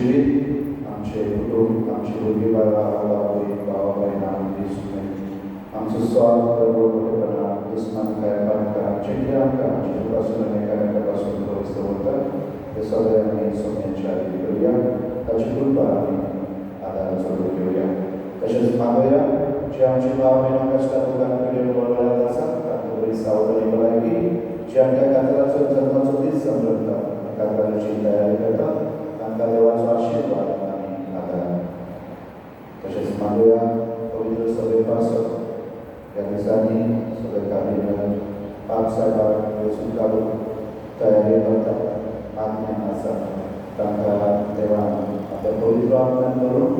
जिवीत, आमचे कुटुंब, आमची भुरगीं बाळां भावा भयणां आमचो स्वार्थ मोठेपणा दुस्मान काय बांधकाम जे कितें आमकां जेजूपासून आनी एकामेकापासून पयस दवरता ते सगळें आमी सोम्याच्या आदी करुया, ताची कृपा आमी आदार चडून घेवया. तशेंच मागोया जे आमचे भाव भयणां कश्टां दुखान पिडेन वळवळ्यांत आसात तांकां बरी सावधानी भलायकी जे आमच्या कातराचो जल्माचो दीस समजता कातराची तयारी करतात तांकां देवाचो आशिर्वाद आनी आदार. तशेंच मागोया पवित्र सभे पासत ह्या दिसांनी सगळे कार्य पाप साहेबाक वचून काडून तयारी करतात आत्म्यान आसा तांकां देवान आपल्या पवित्र आत्म्यान करून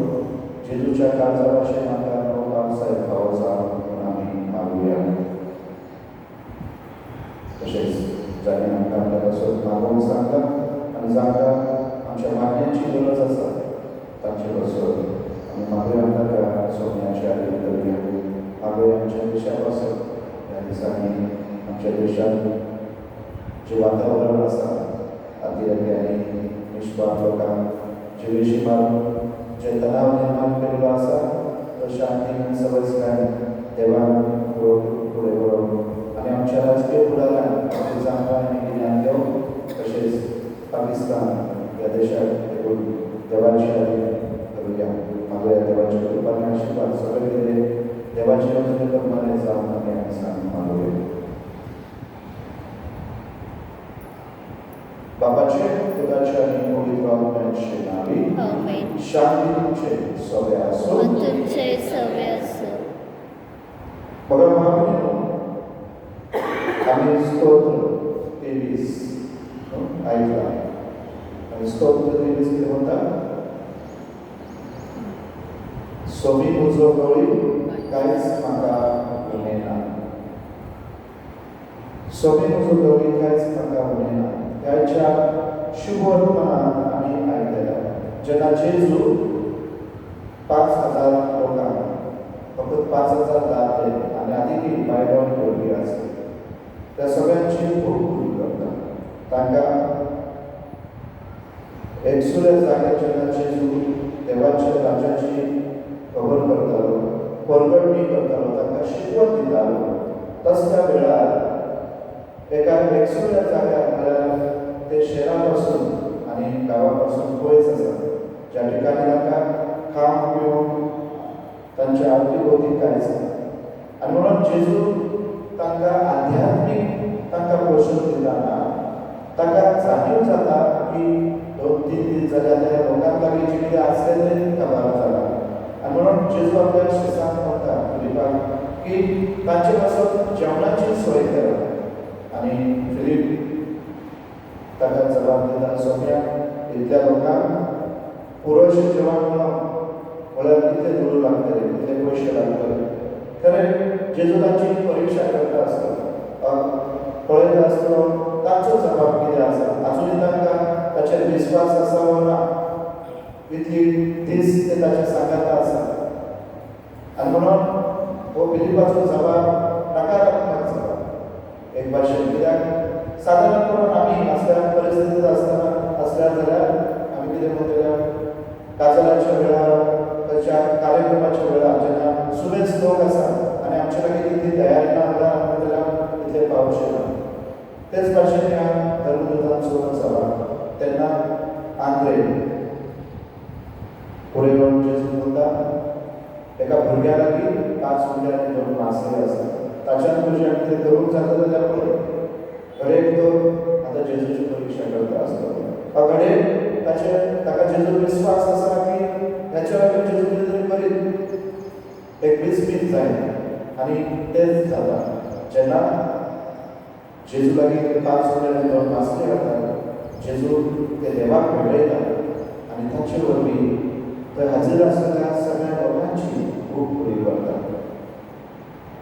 जेजूच्या काळजा भाशेन आमकां नवो पाप साहेब फावो जावं म्हणून आमी मागुया. तशेंच जाणीं आमकां आपल्या पासून मागोवंक सांगता आनी जांकां आमच्या मागण्यांची गरज आसा तांचे पासून आमी मागोया ताका सोम्याचे आदी करुया. मागोया आमच्या देशा पासून ह्या दिसांनी आमच्या देशांत जे वातावरण आसा अतिरेक्यांनी निश्पाप लोकांक जिवेशी मारून जे तणाव निर्माण केल्लो आसा तो शांतीन सवयस्कान देवान फुडें व्हरोन आनी आमच्या राजकीय फुडाऱ्यांक आपली जाणकाय आनी गिन्यान घेवन तशेंच पाकिस्तान ह्या देशाक येवन देवाची आदी करुया. मागोया देवाची कृपा आनी आशिर्वाद सगळे कितें देवाचे नजरे प्रमाणे जावन आमी आमी सांग मागोया. बापाचे पुताचे आनी पवित्र आत्म्याचे नांवी आमेन. शांती तुमचे सगळे आसूं तुमचे सगळे असो. बघा भावनेनो आमी स्तोत्र 23 आयकला आनी स्तोत्र 23 कितें म्हणटा सोबी म्हजो गवळी कांयच म्हाका उणेना. सोबी म्हजो गवळी कांयच म्हाका उणेना ह्याच्या शुभ वर्तमानांत आमी आयकलेला जेन्ना जेजू 5,000 लोकांक फकत 5,000 दादले आनी आदी बायलो आनी भुरगीं आसली त्या सगळ्यांची भूक पुरी करता. तांकां एकसुऱ्या जाग्यार जेन्ना जेजू देवाच्या राज्याची खबर करतालो परगडणी करतालो तांकां शिकवण दितालो तसल्या वेळार एका एकसुऱ्या जाग्यार म्हळ्यार ते शहरा पासून आनी गांवा पासून पयस आसा ज्या ठिकाणी तांकां खावंक पिवंक तांच्या आवती कांयच ना आनी म्हणून जेजू तांकां आध्यात्मीक तांकां पोषण दिताना तांकां जाणीव जाता की 2-3 दीस जाल्या त्या लोकांक लागीं जें कितें आसलें तें काबार जालां आनी म्हणून जेजू आपल्या शिसांक म्हणटा फिलिपाक की तांचे पासून जेवणाची सोय करा आनी फिलीप ताका जबाब दिता सोम्या इतल्या लोकांक पुरोशें जेवण म्हळ्यार कितले दुडू लागतले कितले पयशे लागतले. खरें जेजू तांची परिक्षा करता आसतना पळयता आसतना तांचो जबाब कितें आसा आजुनी तांकां ताचेर विस्वास आसा वा ना इतली दीस ते ताच्या सांगाता आसा आनी म्हणून हो फिलिपाचो जबाब नकारात्मक जाता. एक भाशेन कित्याक सादारणपणान आमी असल्या परिस्थितींत असल्यार जाल्यार आमी कितें म्हणटल्या काजराच्या वेळार खंयच्या कार्यक्रमाच्या वेळार जेन्ना सुबेज लोक आसा आनी आमचे लागीं तितली तयारी ना जाल्यार आमी म्हणटल्या इतले पावचे ना. तेच भाशेन ह्या धर्मदूतांचो जबाब तेन्ना आंद्रे फुडें येवन जेजू म्हणटा एका भुरग्या लागीं 5 उंदे आनी 2 मासले आसा ताच्यान तुजें कितें करूंक जाता जाल्यार पळय. घडये तो आतां जेजूची परिक्षा करता आसतना घडये ताका जेजू विस्वास आसा की ह्याच्या लागीं जेजू कितें तरी करीत एक विस्मीत जायना आनी तेंच जाता जेन्ना जेजू लागीं 5 उंदे आनी 2 मासले घालता जेजू ते देवाक मेळयता आनी ताचे वरवीं थंय हाजीर आसलेल्या सगळ्या लोकांची भूक पुरी करता.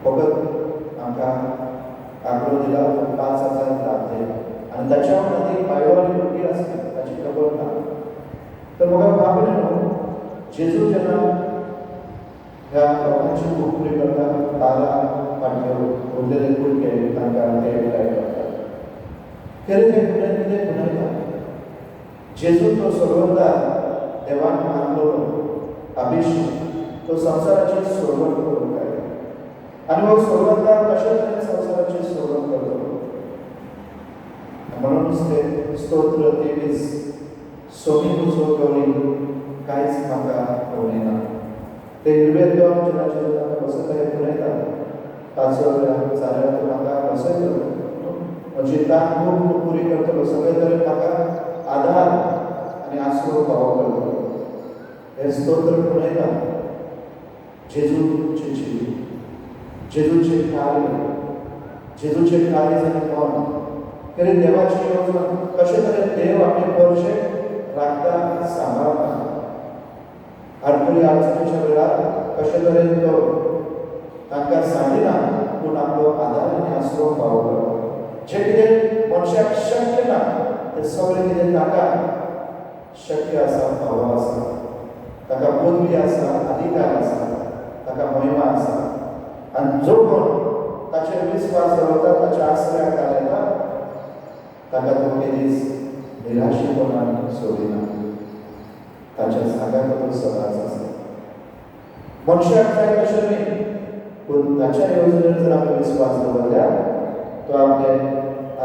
फकत आमकां आंकडो दिला 5,000 दादले आनी ताच्या मदीं बायलो आनी भुरगीं आसली ताची खबर ना. तर म्हाका भावनेनो जेजू जेन्ना ह्या लोकांची भूक पुरी करता 12 फाटल्यो उरलेले कुडके तांकां ते करता खरें ते फुडें कितें म्हणटा जेजू तो सोडवता देवान मानलो अभिषेक तो संसाराची सोडवण करून काय आणि मग सोडवणदार कशा तरी संसाराची सोडवण करतो म्हणूनच ते स्तोत्र 23 सोमी तुझो गवळी कांयच म्हाका होवना ते हिरवे देव जनाचे जनाक बसत आहे पुरयता ताचो जाल्यार तो म्हाका बसयतलो म्हजी ताक खूब पुरी करतलो सगळे तरेन म्हाका आधार आनी आसरो फावो करतलो हे स्तोत्र पुरयता जेजूचे जिवीत जेजूचे कार्य आनी मन तरी देवाची योजना कशे तरेन देव आपले परशे राखता सांबाळटा आडकुळी अडचणीच्या वेळार कशे तरेन तो तांकां सांडिना पूण आपलो आदार आनी आसरो फावो करता जे कितें मनशाक शक्य ना तें सगळें कितें ताका शक्य आसा फावो आसा ताका पदवी आसा अधिकार आसा ताका महिमा आसा आनी जो कोण ताचेर विस्वास दवरता ताच्या आसऱ्याक घालता ताका तो केदीस निराशेपणान सोडिना ताच्या जाग्यार तो सदांच आसा मनशाक जाय तशें न्ही पूण ताच्या येवजणेर जर आमी विस्वास दवरल्यार तो आपले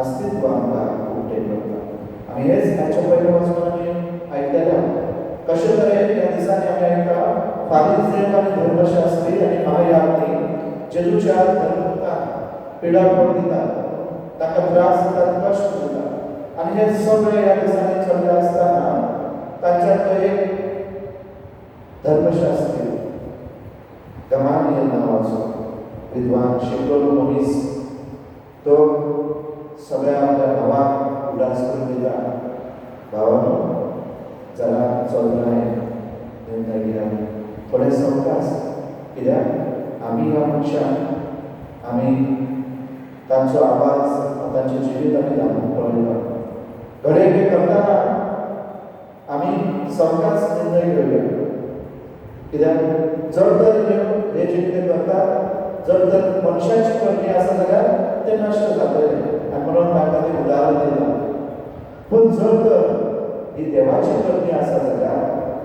अस्तित्व आमकां उक्तें करता आमी हेच हाच्या पयल्या वचून आमी आयकलेल्या कशे तरेन ह्या दिसांनी आमी आयकता फारीसेय आनी धर्मशास्त्री आनी महायाजक जेजूच्या धर्मदूतांक पिडा दितात ताका त्रास दितात कश्ट दितात आनी हे सगळे ह्या दिसांनी चल्ले आसतना तांच्यातलो एक धर्मशास्त्री गमालियल नांवाचो विद्वान शिकलेलो मनीस तो सगळ्या आपल्या भावाक उदास करून दिता भावानो जाल्यार चलनाय निर्णय घेया थोडे संवकास कित्याक आमी ह्या मनशाक आमी तांचो आवाज तांचे जिवीत आमी धांपूंक पळयता घडये कितें करतना आमी संवकास निर्णय घेवया कित्याक जर तर हे जे कितें करतात जर तर मनशाची करणी आसा जाल्यार ते नश्ट जातले आनी म्हणून तांकां तें उदाहरण दिता पूण जर तर ही देवाची करणी आसा जाल्यार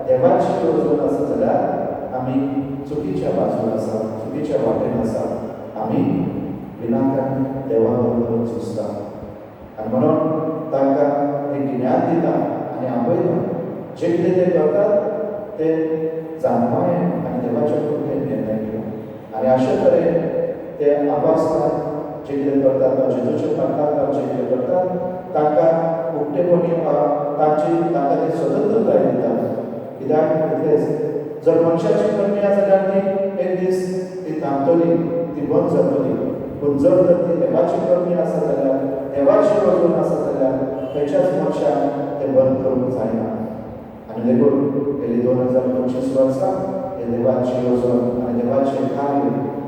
देवाची येवजण आसा जाल्यार आमी चुकीच्या बाजून आसा चुकीच्या वाटेन आसा आमी विनाकारण देवा बरोबर झुजता आनी म्हणून तांकां एक गिन्यान दिता आनी आपयता जे कितें ते करतात ते जाणवायेन आनी देवाच्या कृपेन निर्णय घेवन आनी अशे तरेन ते आपासतात जे कितें करतात वा जेजूचे पाटलांत जे कितें करतात तांकां उक्तेपणी तांकां ती स्वतंत्रताय दितात कित्याक इतलेंच जर मनशाची करणी आसा जाल्यार ती एक दीस ती थांबतली ती बंद जातली पूण जर तर ती देवाची करणी आसा जाल्यार देवाची येवजण आसा जाल्यार खंयच्याच मनशाक ते बंद करूंक जायना आनी देखून गेली 2025 वर्सा हे देवाची येवजण आनी देवाचें कार्य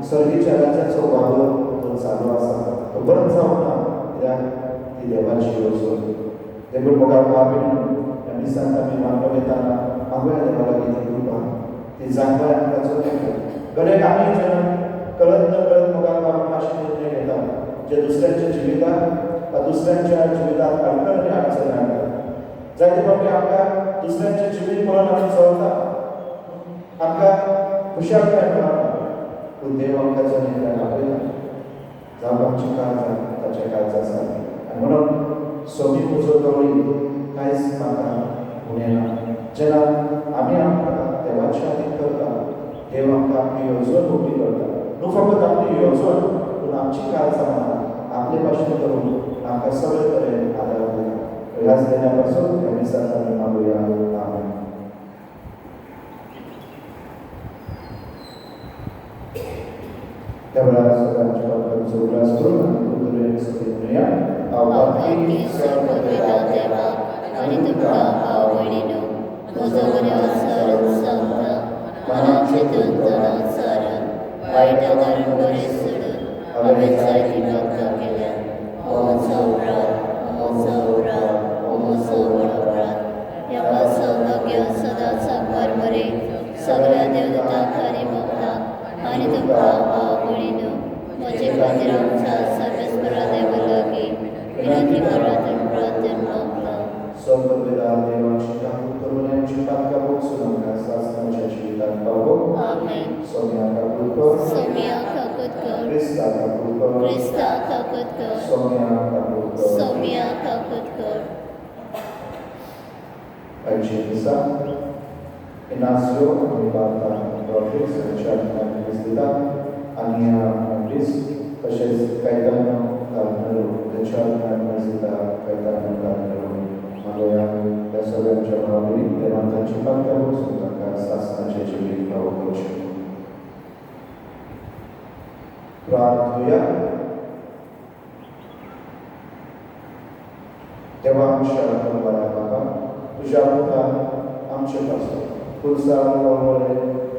सर्गीच्या राज्याचो वावर तो चालू आसा तो बंद जावना कित्याक ती देवाची येवजण देखून मोगाळ भाव ह्या दिसांत आमी मागणो घेताना मागोया देवा लागीं ती कृपा ती जाणवाय आमकां चोखयता घडये आमी जेन्ना कळत नकळत मोगाळ भाव अशे निर्णय घेतात जे दुसऱ्यांच्या जिवितांत वा दुसऱ्यांच्या जिवितांत अडखळ आनी अडचण हाडटात जायते फावटी आमकां दुसऱ्यांचें जिवीत पळोवन आमी चलता आमकां खुशालकाय मेळना पूण देव आमकां जो निर्णय आपयता जावं आमची काळजां ताच्या काळजा आसा आनी म्हणून सोमी तुजो गवळी कांयच म्हाका उणेना जेन्ना आमी आमकां देवाच्या हातीन करता देव आमकां आपली येवजण उबी करता न्हू फकत आपली येवजण पूण आमची काळजां आपले भाशेन करून आमकां सगळे तरेन आदार दिता ह्याच देण्या पासून ह्या दिसांत आमी मागुया आमेन त्या वेळार सगळ्यांच्या बाबतीत उल्हास करून आमी कुतुरेन सगळी म्हणया आवडटी सर्ववेदा देवा आनी तुका आवडीनो म्हजो बरो सर संत मनाचे तण सर वायटावरून बरें सोडून हांवें जायती भक्त केल्या हो म्हजो व्रत ह्या सौभाग्य सदांच बरे सगळ्या देवतांक आनी भक्तांक आनी तुका आवडीनो म्हजे खातीर आमच्या सर्वेस्परा देवा लागीं विनंती करात आनी प्रार्थना मागता सर्ववेदा देवाची करून Manji Patkabuk Sunamka Sasana Chitan Babu Amen. Somia Kapulko Somia Kakutko. Krista Kapulko Krista Kakutko. Somia Kapulko Somia Kakutko. Aicinisa Ignacio Amibata Rodriguez Richard Cristida Ania Andris तसेच कैतानो कारणरू Richard Cristida कैतानो कारणरू मागोया त्या सगळ्यांच्या भावनी देवांची पाठ्यावर सुद्धा शासनाचे जीवित भाव करू प्रार्थूया तेव्हा आमच्या बऱ्या बाबा तुझ्या मुखा आमचे पासून पुढचा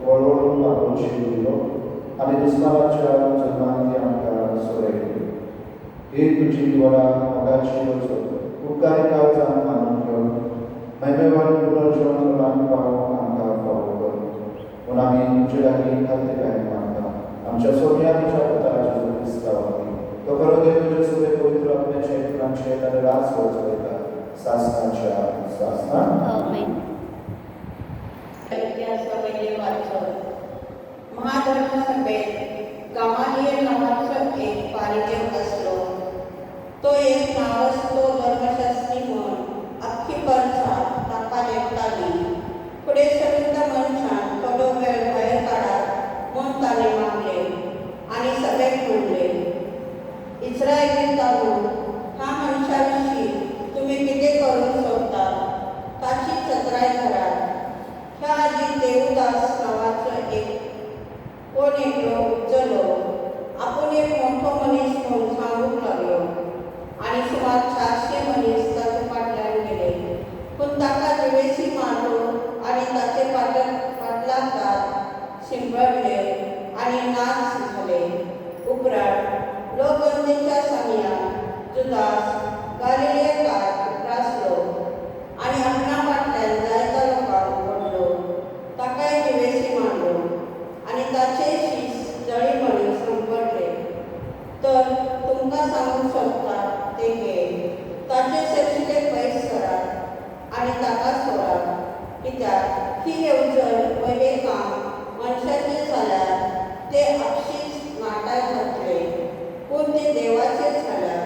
वळवळून पाहून शिकलो आणि दुस्मानाच्या जन्मांती आमकां सोडयली ही तुझी वडा मोगाची वचून उपकारी काळजा मानून घेऊन महिमेवान पुनर्जीवन प्रदान पावून आमकां फावो कर म्हणून आमी तुजे लागीं खातीर काय मागता आमच्या सोन्या तुझ्या पुताच्या क्रिस्तावानी तो खरो देव तुजे सुबे पवित्र आपल्याचे फुलांचे आनी रास वचयता शासनाच्या शासना Amen. महाधर्मसभेत गमालियल नावाचा एक पारिजन असलो. तो एक नावसतो धर्मशास्त्री म्हणून अख्खी पंचायत ताका लेखताली. फुडें सरून त्या मनशान थोडो वेळ भायर काडात म्हूण ताणें मागले आनी सभेक म्हणले, इस्रायेलीन तांदूळ ह्या मनशा विशीं तुमी कितें करूंक सोदतात ताची चत्राय करात. ह्या आदी देवदास नावाचो एक कोण एकलो उपजलो आपूण एक मोठो मनीस म्हणून सांगूंक लागलो आनी सुमार 400 मनीस ताचे फाटल्यान गेले. पूण ताका जिवेसी मारलो आनी ताचे फाटल्यान शिंपडले आनी नाच झाले. उपरांत लोकगंदेच्या सामन्याक जुदास गालिलेकार रासलो आनी आपणा फाटल्यान जायत्या लोकांक ओडलो. ताकाय जिवेसी मारलो आनी ताचे शीस जळी म्हणून संपडले. तर तुमकां सांगूंक सोदता ते घे, ताचे सरशिले पयस करात आनी ताका सोडात. कित्याक ही येवजण पयलें काम मनशाचें जाल्यार ते आपशींच नाटाय जातले, पूण ते देवाचें जाल्यार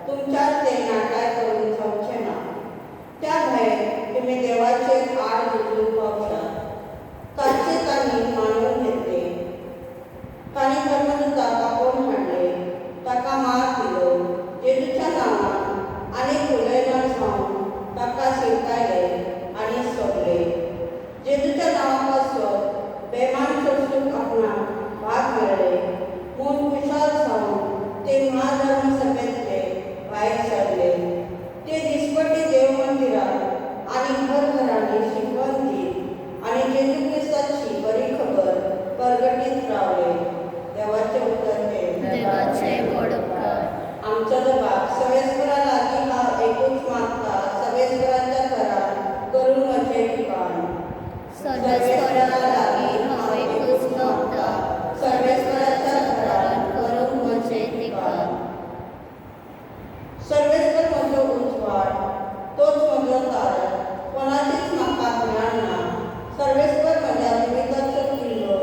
तुमच्यात ते नाटाय करून जावचें ना. त्या भायर तुमी देवाचेर आड झुजूंक पावशात. ताचे तांणी मानून घेतले. तांणी धर्मदूताक आपोवन हाडले, ताका मार दिलो. जेजूच्या नांवान आनीक उलयनार जावन ताका शिरकायले आनी सोडले. जेजूच्या नांवा पासत बेमान सोडसूंक आपणाक भाग मेळ्ळे म्हूण खुशाल जावन ते महाधर्मसभेंतले भायर सरले. ते दिसपट्टी देव मंदिरांत आनी घरघरांनी शिकवण दीत आनी जेजू क्रिस्ताची बरी खबर परगटीत रावले. देवाचे उतर देवाचे व्हड उपकार. आमचो बाप सवेस्करा लागीं हांव एकूच मागता, सवेस्कराच्या घरांत करून म्हजें ठिकाण. सर्वेस्परा लागीं हांव एकूच मागता, सर्वेस्पराच्या घरांत करूंक म्हजें ठिकाण. सर्वेस्कर म्हजो उजवाड, तोच म्हजो तारण, कोणाचेच म्हाका ज्ञान ना. सर्वेस्कर म्हज्या जिविताचो किल्लो,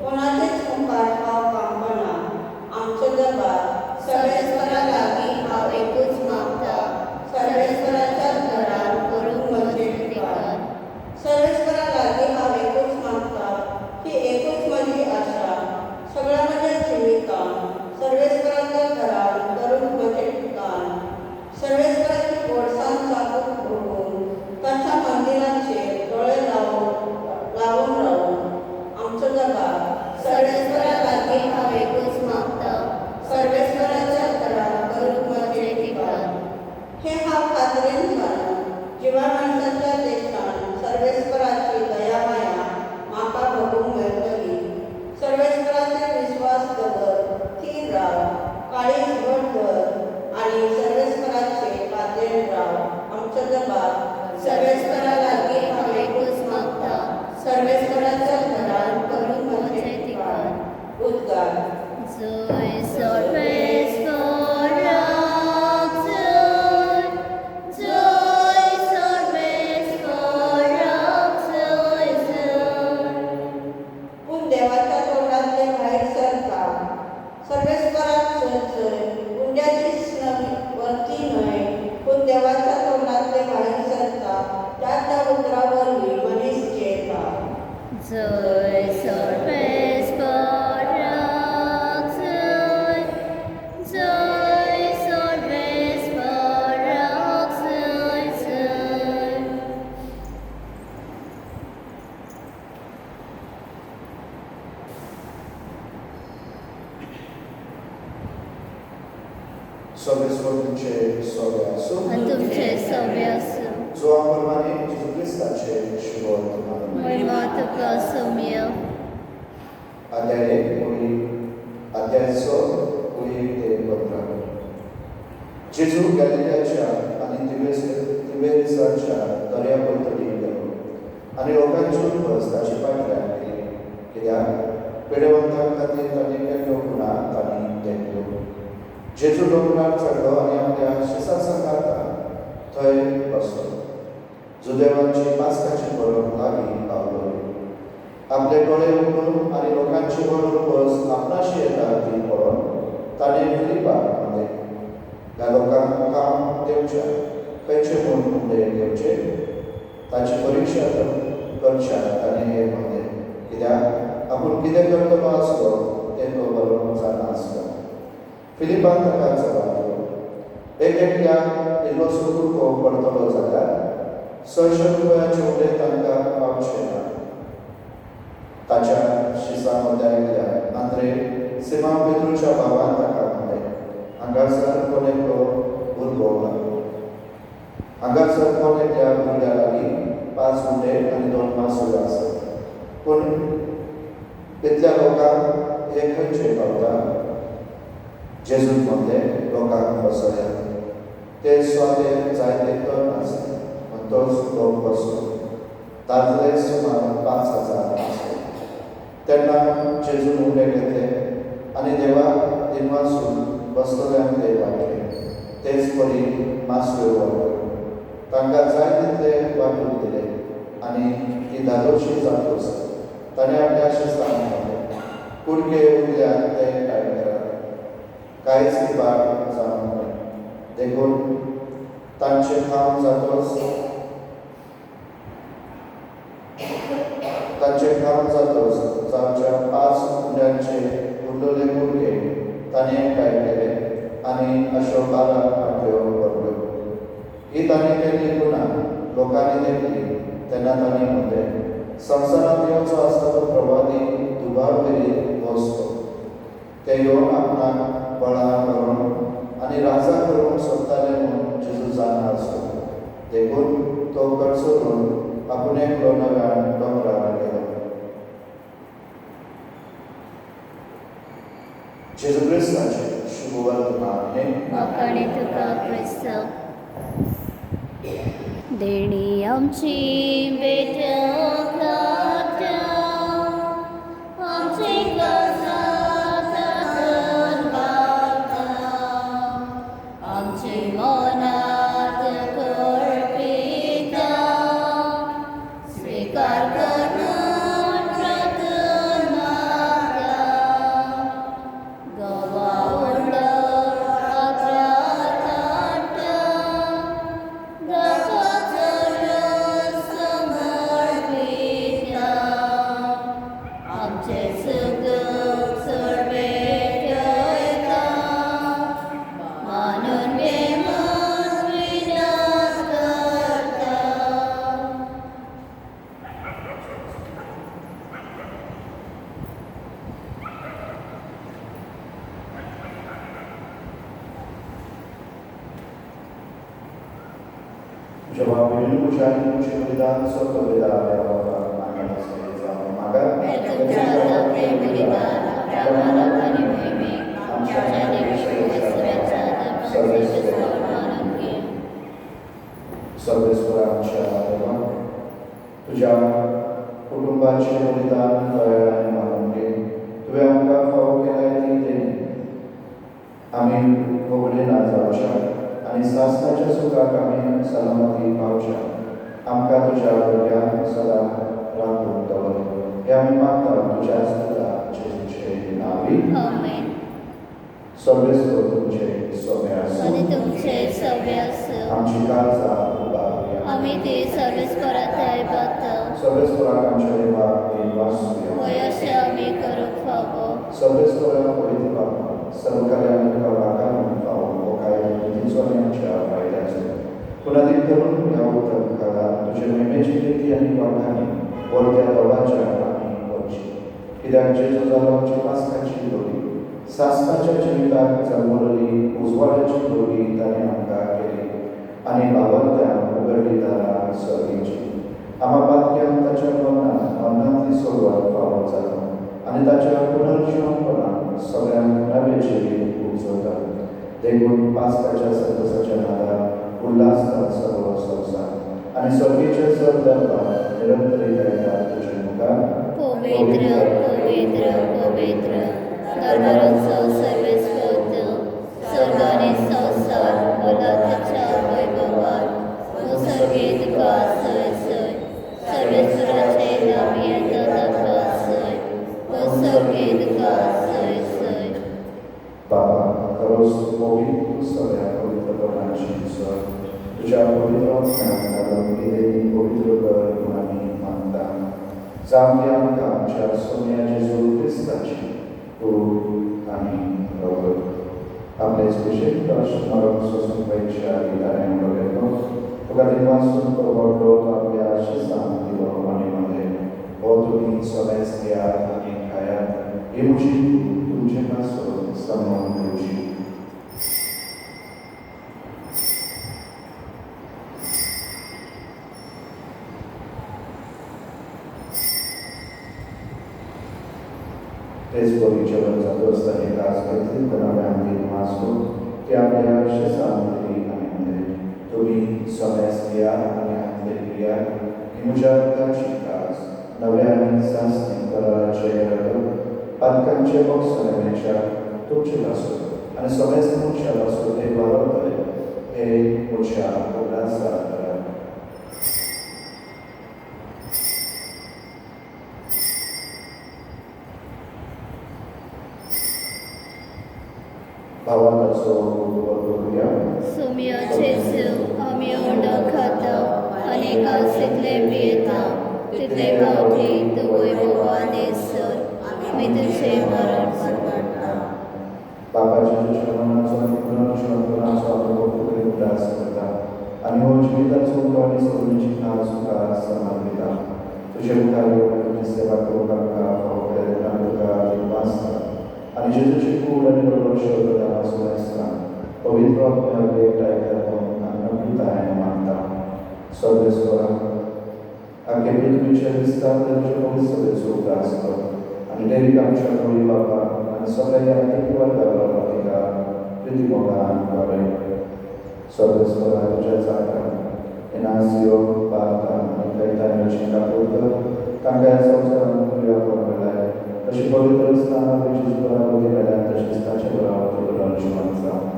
कोणाचेच मुखार हांव कांपना. आमचो बाप सर्वेस्परा लागीं हांव एकूच मागता, सर्वेस्पराच्या घरांत करूंक म्हजें ठिकाण. सर्वेस्परा लागीं हांव एकूच मागता, ही एकूच म्हजी आशा. सगळ्या म्हज्या जिवितान सर्वेस्पराच्या घरांत करूंक म्हजें ठिकाण. सर्वेस्पराची गोडसाण चाकूक भोगून ताच्या मंदिराचेर दोळे लावून रावून आमचो बाप सर्वेस्परा लागीं हांव एकूच मागता, सर्वेस्पराच्या घरांत करूंक म्हजें ठिकाण. हे हांव खात्रेन जाणून जिवा माणसाच्या देशान सर्वेस्पराची दया माया म्हाका भोगूंक मेळटली. सर्वेस्पराचेर विस्वास दवर, थीर राव, काळीज घट धर आनी सर्वेस्पराचे खात्रेन राव. आमचो बाप सर्वेस्परा लागीं हांव एकूच मागता, सर्वेस्पराच्या घरांत करूंक म्हजें ठिकाण. उद्गार. जय सर्वेस्पराक जय, जय सर्वेस्पराक देवाच्या तोंडातले भायर सरता. सर्वेस्पराक चय गुंड्याचीच वरती न्हय, पूण देवाच्या तोंडातले भायर सरता त्या त्या उतरावरवी मनीस जेता. जय सर्वेस्पराक जय, जय सर्वेस्पराक जय जय. सर्वेस्वर तुमचे सोबे आसूं. आनी तुमचे सव्य आसूं. जो प्रमाणे जेजू क्रिस्ताचे शुभ वर्तमान. महिमा तुका सौम्य. अध्याय 6 ते 15. जेजू गॅलिलियाच्या आणि तिबेरिसाच्या दर्या पलतडी गेलो आनी लोकांची उपस ताची फाटल्यान केली, कित्याक पिडेवंतां खातीर ताणें केल्ल्यो गुणां तांणी देखल्यो. जेजू डोंगरार चडलो आनी आपल्या शिसा सांगाता थंय बसलो. जुदेवांची पास्काची परब लागीं पावलो. आपले दोळे उगडून आनी लोकांची व्हड उपस आपणाशी येता ती पळोवन ताणें फिलिपाक म्हणलें, ह्या लोकांक काम दिवच्या खंयचे म्हूण उलय घेवचे. ताची परीक्षा करच्या ताणें हें म्हणलें, कित्याक आपूण कितें करतलो आसलो तें तो बरो जाणासलो. फिलिपान ताका जबाब दिलो, एकट्याक इल्लोसो तुको पडतलो जाल्यार 600 रुपयाचे उडे तांकां पावचे ना. ताच्या शिसा मदें आयिल्ल्या आंद्रे सिमोन पेद्रूच्या बाबान ताका म्हणलें, हांगासर कोण एकलो भुरगो लागलो. हांगासर कोण एकल्या भुरग्या लागीं 5 उंडे आनी 2 मासुलां आसात, पूण इतल्या लोकांक हे खंयचे पावता. जेजून म्हणलें, लोकांक बसया. ते स्वादेर जायते तण आसले, पूण तोच लोक बसलो. दादले सुमार 5000 आसले. तेन्ना जेजून उंडे घेतले आनी देवाक दिनवासून बसलेल्यांक ते वांटले. तेच परी मासल्यो वांटल्यो. तांकां जाय तितले वांटून दिले आनी ती धादोशी जातूच ताणें आपल्या शिस्तांक म्हणलें, कुडके उरल्यात ते काय करात. कांयच इबाड जावंक न्हय. देखून तांचे काम जातोच जावच्या 5 उंड्यांचे उरलेले कुडके ताणें एकठांय केले आनी अश्यो 12 पाटल्यो भरल्यो. ही ताणें केल्ली गुणां लोकांनी देखली तेन्ना ताणें म्हणलें, संवसारांत येवचो आसता तो प्रवादी दुबावलेरी वचतो. ते येवन आपणाक बळां करून आनी राजा करूंक सोदताले म्हूण जेजू जाणा आसलो. देखून तो कडसरून आपूण एकलो नव्यान दोंगरार गेलो. जेजू क्रिस्ताचे शुभ वर्तमान हें आकाणी तुका क्रिस्त. देणी आमची भेट घालता, आमची काळजां तातून घालता, आमची मनांत कळपिता, स्वीकार करून प्रार्थना मागता. गवावंड आग्रात हाडटा, गाका चलून समर्पिता. आमचे सुख चडवे घेता, मानून घे मन विनस करता. जेव्हा तुमच्या बलिदान स्वतः मागा तुमच्या हातातले बलिदान प्रमाणात आणि महिमेत आमच्या देवीच्या धर्माचे मानून घे. सर्वेश्वरांच्या देवा, तुझ्या कुटुंबाचे बलिदान दयाळाने मानून घे. तुवें आमकां फावो केलाय ती देणी आमी भोगले ना जावच्या आनी सासणाच्या सुखाक आमी सलामती पावच्या. आमकां तुज्या भुरग्यांक सदां राखून दवर. हे आमी मागता तुज्या आमची आमेन. सर्वेस्वर तुमचे सोबे आसूं आणि तुमचे सव्य आमची काळजा उबारूया आम्ही ते सर्वेस्परात आयबात सर्वेस्वराक आमच्या देवाक देव वासूया वय असे आम्ही करूंक फावो. सर्वेस्वराक पवित्र बाबा सर्व कार्यांना वागा म्हणून पाहून काय तुझीचो आणि आमच्या फायद्याचो पुन्हा ती करून या उत्तम काळात तुझे महिमेची रीती आणि वाटांनी वरत्या दवाच्या आम्ही वरची कित्याक जेजू जालो आमची पास्काची दोरी सासणाच्या जिविताक जन्मलेली उजवाडाची दोरी ताणें आमकां केली आनी बाबत्यान उगडली दारां सर्गेची आम्हा पातक्यान ताच्या मरणांतली सुरवात पावत जालो आनी ताच्या पुनर्जीवनपणान सगळ्यांक नवे जिवीत उजवता देखून पास्काच्या संतसाच्या नादार उल्हासतात सर्व संवसार आनी सर्गेचे सर दरबार निरंतरी गायतात तुजे मुखार पवित्र पवित्र पवित्र दरबारांचो सर्वेस्वत स्वर्गाने संसार वलाताच्या वैभवात उसर्गे तुका सय सय सर्वेस्वराचे नाम येता ताका सय उसर्गे तुका सय सय. बाबा खरोच पवित्र सगळ्या पवित्रपणाची सर तुझ्या पवित्र ज्ञान घालून दिलेली पवित्र कर म्हणून आमी मानता जावं ती आमकां आमच्या सोन्या जेजू क्रिस्ताची तूं आनी रगत आपले सुशेक स्मरण सोसून पयच्या गिताऱ्यान बरयलो तुका देवासून तो व्हडलो तो आपल्या आशिसांत दिलो आनी म्हणलें हो तुमी सगळेच घेयात आनी खायात ही म्हजी तुमचे पासून सांबाळून घेवची. तेच बरी जेवण जात असताना एक आज घेतली तर हांवें आमची वाचलो की आपल्या आशिसांत दिली आनी म्हणलें तुमी सगळेच घेयात आनी आपले घेयात ही म्हज्या रगताची कास नव्या आनी सासणी कराराचे रगत पातकांचे बक्षसण्याच्या तुमचे वासून आनी सगळेच मनशा वासून हे वावरतले हे म्हज्या उल्हासाक करात. भावांचो करूया सोम्या जेजू आमी ओंडा खाता आनी कास तितले पियेता तितले गांवठी तूं वैभवान येसर आमी तुजें मरण करता. बाबाच्या मरणाचो आनी पुनर्जीवनपणाचो आमी भक्ती उदास करता आनी हो जिविताचो उलो आनी सगळ्यांची नांव सुखार समर्पिता तुजे मुखार येवन तुजी सेवा करूंक आमकां फावो केल्या तुका वाचता आनी जेजूची कूड आनी रगत शोधता वाचून आसता पवित्र आत्म्याक एकठांय करपून अनंताय मानता. सर्वेस्वरा आमगे पृथ्वीचे विस्तार तुजे पवित्र सभेचो उदास कर आनी डेरीक आमच्या गवळी बाबा आनी सगळ्या यात्रिक वर्गाला तिका प्रितीमोगान बरय. सर्वेस्वरा तुज्या जागार इनासियो बारता आनी कैतानाची काकूळ कर तांकां ह्या संवसारांत तुज्या परगलाय तशी पवित्र स्नान तुजी बराबरी मेळ्ळ्यान तशीच ताचे बराबरी पुनर्जीवन जावं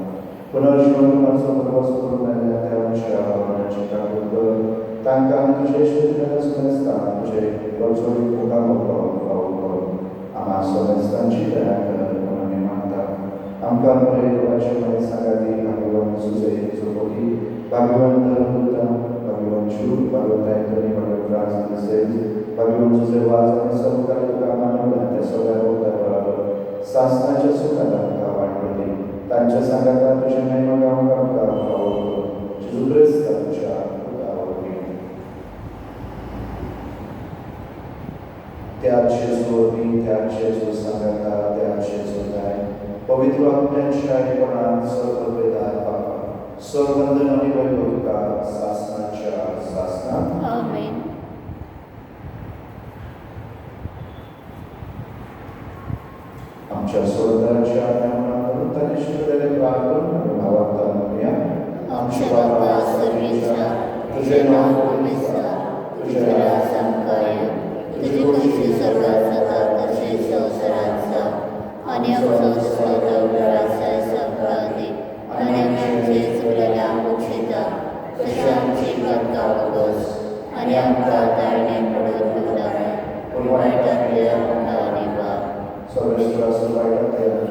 पुनर्जीवनाचो प्रवास करून आयल्या त्या मनशा मरणाची काकूळ कर तांकां आनी तुजे इश्टिकांना सुमेस्तां तुजे वचोळी मुखार मोकळो फावो कर आम्हा सुमेस्तांची दया कर म्हूण आमी मागता. आमकां बरे देवाचे बरे सांगाती भाग्यवान सुजय चोपती भाग्यवान धर्मदूता भाग्यवान शूर भाग्यवान आयतनी भाग्यवान राज दिसेल भाग्यवान तुजे वाज आनी सहकारी तुका मानवल्या त्या सगळ्या लोकां बरोबर सासणाच्या सुखात आमकां वाडवली तांच्या सांगाता तुजे महिमा गावंक आमकां फावो कर जेजू क्रिस्त तुज्या उदावरवीं. त्या जेजूवरवीं त्या जेजू सांगाता त्या जेजू जाय पवित्र आत्म्याच्या एकपणान सर्व वेदार बाबा सर्ववंदन आनी वैभव तुका सासणाच्या सासणांत. आमेन. आमच्या स्वर्गाच्या नामांत करून ताने शिकलेले प्रार्थना आमी भावार्थान म्हणुया. आमच्या बाबा सर्वेच्या तुझे नाव पवित्र तुझे राज आमकां येवं तुजी खुशी स्वर्गांत जाता तशेंच संवसारांत जावं आनी आमचो दिसपट्टो रासाय सगळां दी आनी आमचे चुकलेल्या बक्षिता तशें आमची पातकां वगोस आनी आमकां ताळणे पडून घेवनाका पूण वायटांतल्यान आमकां निवार. सर्वेश्वराचं वाईटात तयार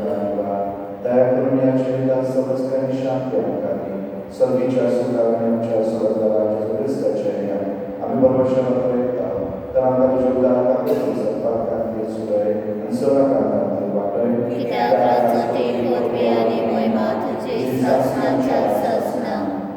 दया करून या शरीरात सर्वच काही शांती आणकारी सर्वीच्या सुखाने आमच्या सर्वदाराच्या क्रिस्ताच्या आम्ही परमेश्वराला प्रयत्न आहोत तर आमच्या तुझ्या उदाहरणाकडे सर्वात कांती सुरय आणि सर्व कांती वाटय कित्याक ते पृथ्वी आणि महिमा तुझे शासनाच्या शासना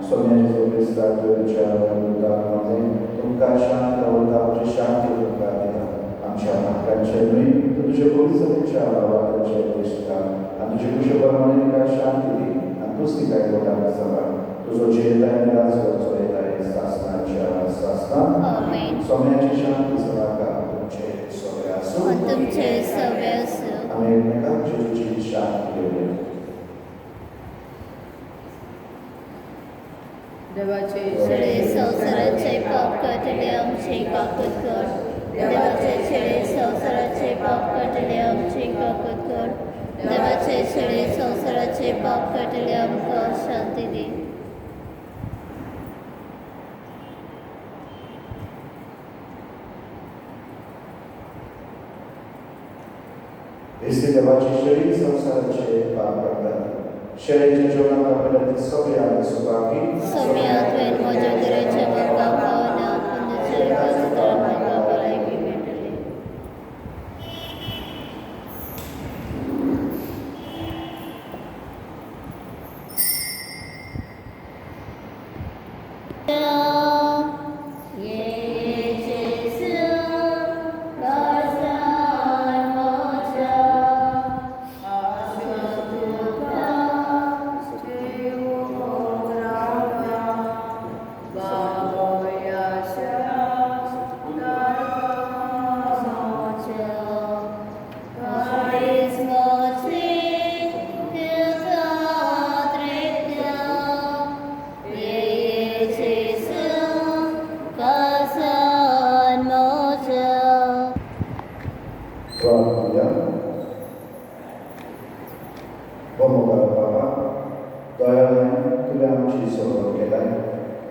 सोन्याचे जो क्रिस्तात उदाहरणामध्ये तुमका शांत होता आमची शांती तुमका दिला आमच्या नाटकांचे नुई तुझे भविष्याच्या भावाचे दिसता आणि तुझे कुशप्रमाणे काय शांती दी आणि तूच ती काय बोलायला सभा तुझं चेता आणि राजवरचो येत आहे शासनाच्या शासना आमेन. सोन्याची शांती सभा तुमचे सोबे असो तुमचे सवय असो आम्ही एकमेकांची तुझी शांती घेऊया देवाचे छळे संसाराचे पाप कटले आमचे काकत कर देवाचे छळे संसाराचे पाप कटले आमचे काकत कर देवाचे छळे संसाराचे पाप कटले आमका शांती दे इसलिए देवाची शरीर संसाराचे पाप करतात शरीराच्या जीवनात आपल्याला सगळे आणि सुभागी सौम्यात वेद मजगरेच्या मका भावना पुण्यचे कष्ट मका बळाई बी भेटले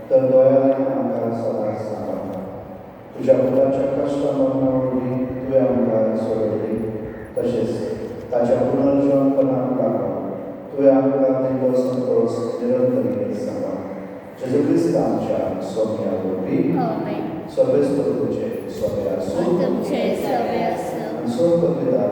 तर दयाळाने आमकां सदांच सांबाळ तुझ्या मुलाच्या कष्ट मरणावरवी तुवें आमकां सोडली तशेंच ताच्या पुनर्जीवनपणाक लागून तुवें आमकां तेंचो संतोष निरंतरी सांबाळ जेजू क्रिस्त आमच्या सोम्या वरवीं आमेन. सर्वेस्तर तुझे सोम्या आसूं तुमचे सवय असो आनी सोड पत्रिदार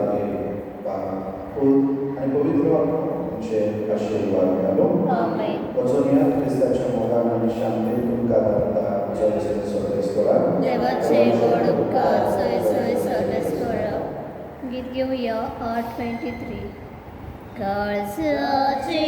पूत आनी पवित्र आत्मा तुमचे आशिर्वाद घालूं आमेन. वचून या क्रिस्ताच्या मोगान आनी शांतीन तुमकां धाडटा जय सर्वेस्परा देवाचे गोड उपकार सय सय सर्वेस्परा गीत घेऊया 8:23 काळजाचे